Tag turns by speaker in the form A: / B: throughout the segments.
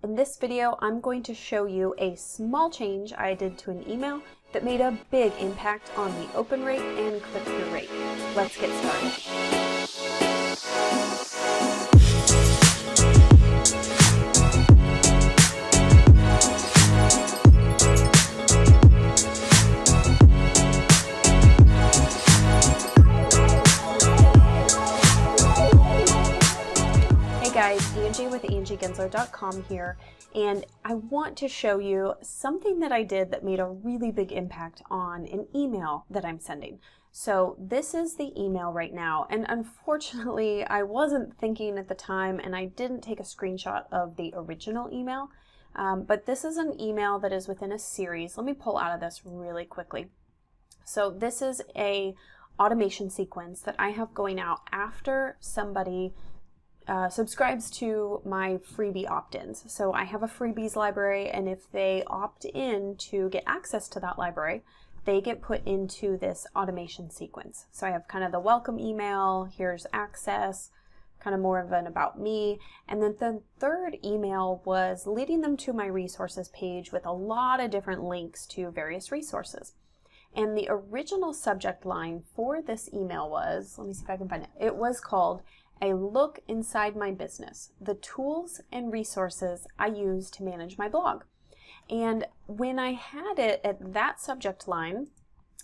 A: In this video, I'm going to show you a small change I did to an email that made a big impact on the open rate and click-through rate. Let's get started. Hey guys, Angie with Gensler.com here, and I want to show you something that I did that made a really big impact on an email that I'm sending. So this is the email right now, and unfortunately I wasn't thinking at the time and I didn't take a screenshot of the original email, but this is an email that is within a series. Let me pull out of this really quickly. So this is a automation sequence that I have going out after somebody subscribes to my freebie opt-ins. So I have a freebies library, and if they opt in to get access to that library, they get put into this automation sequence. So I have kind of the welcome email, here's access, kind of more of an about me, and then the third email was leading them to my resources page with a lot of different links to various resources. And the original subject line for this email was, let me see if I can find it, it was called A Look Inside My Business, the tools and resources I use to manage my blog. And when I had it at that subject line,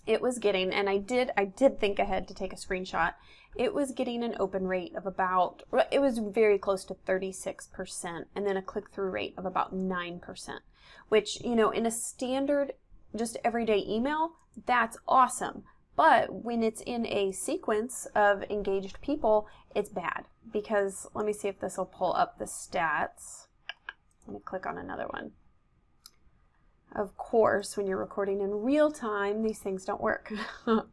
A: it was getting, and I did think ahead to take a screenshot, it was getting an open rate of about, it was very close to 36%, and then a click-through rate of about 9%, which, you know, in a standard, just everyday email, that's awesome. But when it's in a sequence of engaged people, it's bad, because let me see if this will pull up the stats. Let me click on another one. Of course, when you're recording in real time, these things don't work. Let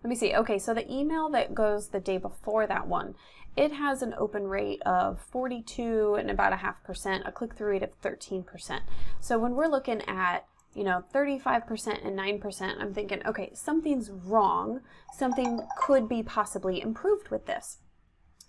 A: me see. Okay, so the email that goes the day before that one, it has an open rate of 42 and about 0.5%, a click-through rate of 13%. So when we're looking at 35% and 9%, I'm thinking, okay, something's wrong. Something could be possibly improved with this.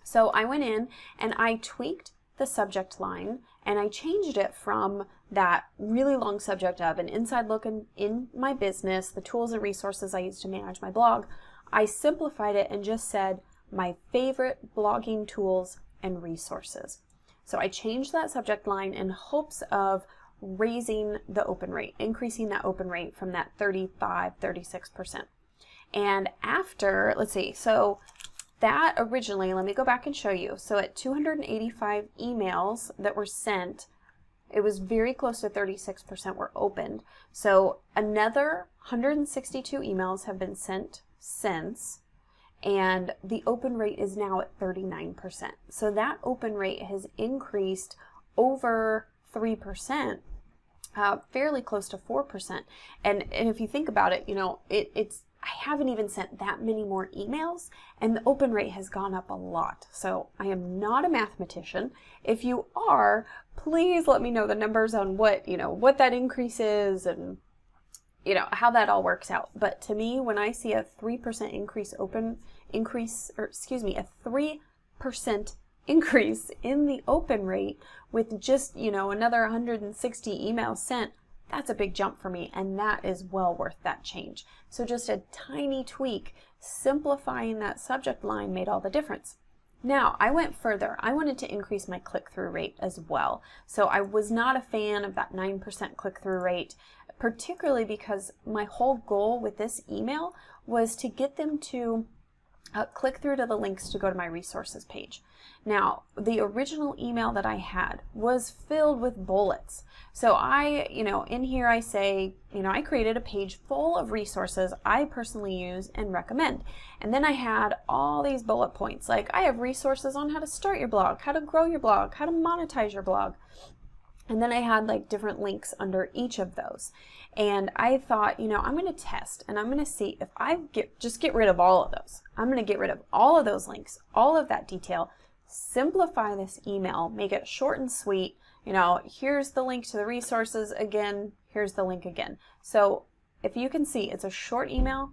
A: So I went in and I tweaked the subject line, and I changed it from that really long subject of an inside look in my business, the tools and resources I use to manage my blog. I simplified it and just said my favorite blogging tools and resources. So I changed that subject line in hopes of raising the open rate, increasing that open rate from that 36%. And after, let's see, so that originally, let me go back and show you. So at 285 emails that were sent, it was very close to 36% were opened. So another 162 emails have been sent since, and the open rate is now at 39%. So that open rate has increased over 3%, fairly close to 4%. And if you think about it, it's I haven't even sent that many more emails, and the open rate has gone up a lot. So I am not a mathematician. If you are, please let me know the numbers on what that increase is and how that all works out. But to me, when I see a 3% a 3% increase in the open rate with just, another 160 emails sent, that's a big jump for me, and that is well worth that change. So just a tiny tweak, simplifying that subject line made all the difference. Now, I went further. I wanted to increase my click-through rate as well. So I was not a fan of that 9% click-through rate, particularly because my whole goal with this email was to get them to click through to the links to go to my resources page. Now, the original email that I had was filled with bullets. So in here I say, I created a page full of resources I personally use and recommend. And then I had all these bullet points, like I have resources on how to start your blog, how to grow your blog, how to monetize your blog. And then I had like different links under each of those. And I thought, I'm going to test and I'm going to see if I just get rid of all of those. I'm going to get rid of all of those links, all of that detail, simplify this email, make it short and sweet. Here's the link to the resources again, here's the link again. So if you can see, it's a short email.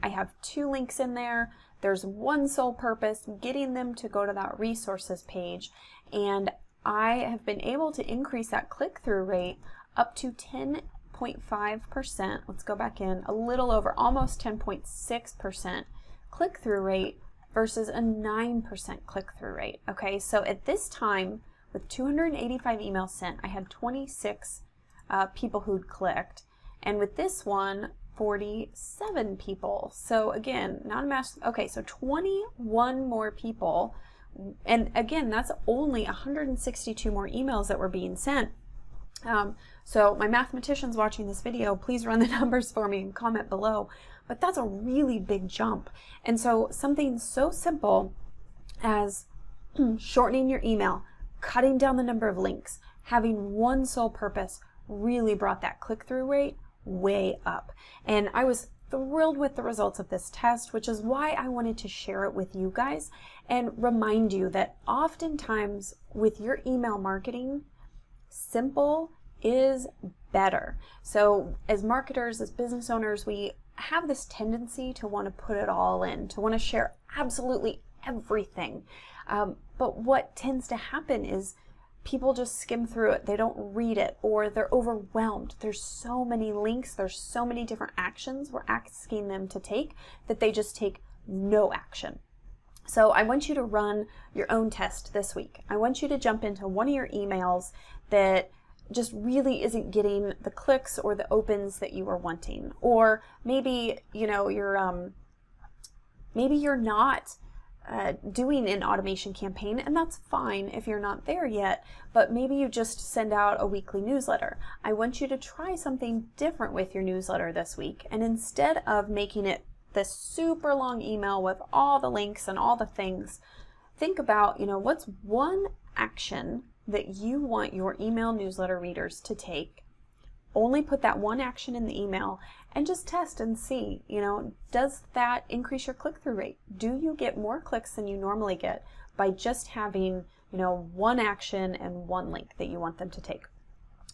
A: I have 2 links in there. There's one sole purpose, getting them to go to that resources page. And I have been able to increase that click-through rate up to 10.5%. Let's go back in, a little over, almost 10.6% click-through rate versus a 9% click-through rate. Okay, so at this time, with 285 emails sent, I had 26 people who'd clicked, and with this one, 47 people. So again, not a mass. Okay, so 21 more people, and again, that's only 162 more emails that were being sent. So my mathematicians watching this video, please run the numbers for me and comment below. But that's a really big jump. And so something so simple as shortening your email, cutting down the number of links, having one sole purpose really brought that click-through rate way up. And I was thrilled with the results of this test, which is why I wanted to share it with you guys and remind you that oftentimes with your email marketing, simple is better. So as marketers, as business owners, we have this tendency to want to put it all in, to want to share absolutely everything. But what tends to happen is people just skim through it, they don't read it, or they're overwhelmed. There's so many links, there's so many different actions we're asking them to take that they just take no action. So I want you to run your own test this week. I want you to jump into one of your emails that just really isn't getting the clicks or the opens that you were wanting. Or maybe, you know, maybe you're not doing an automation campaign, and that's fine if you're not there yet, but maybe you just send out a weekly newsletter. I want you to try something different with your newsletter this week, and instead of making it this super long email with all the links and all the things, think about, you know, what's one action that you want your email newsletter readers to take. Only put that one action in the email and just test and see, you know, does that increase your click-through rate? Do you get more clicks than you normally get by just having, you know, one action and one link that you want them to take?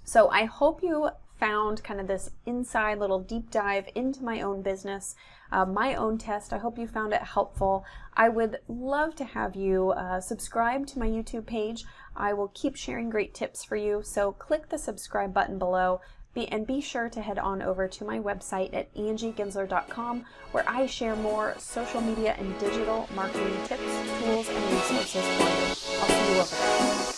A: So I hope you found kind of this inside little deep dive into my own business, my own test. I hope you found it helpful. I would love to have you subscribe to my YouTube page. I will keep sharing great tips for you, so click the subscribe button below. And be sure to head on over to my website at angiegensler.com, where I share more social media and digital marketing tips, tools, and resources for you. I'll see you over there.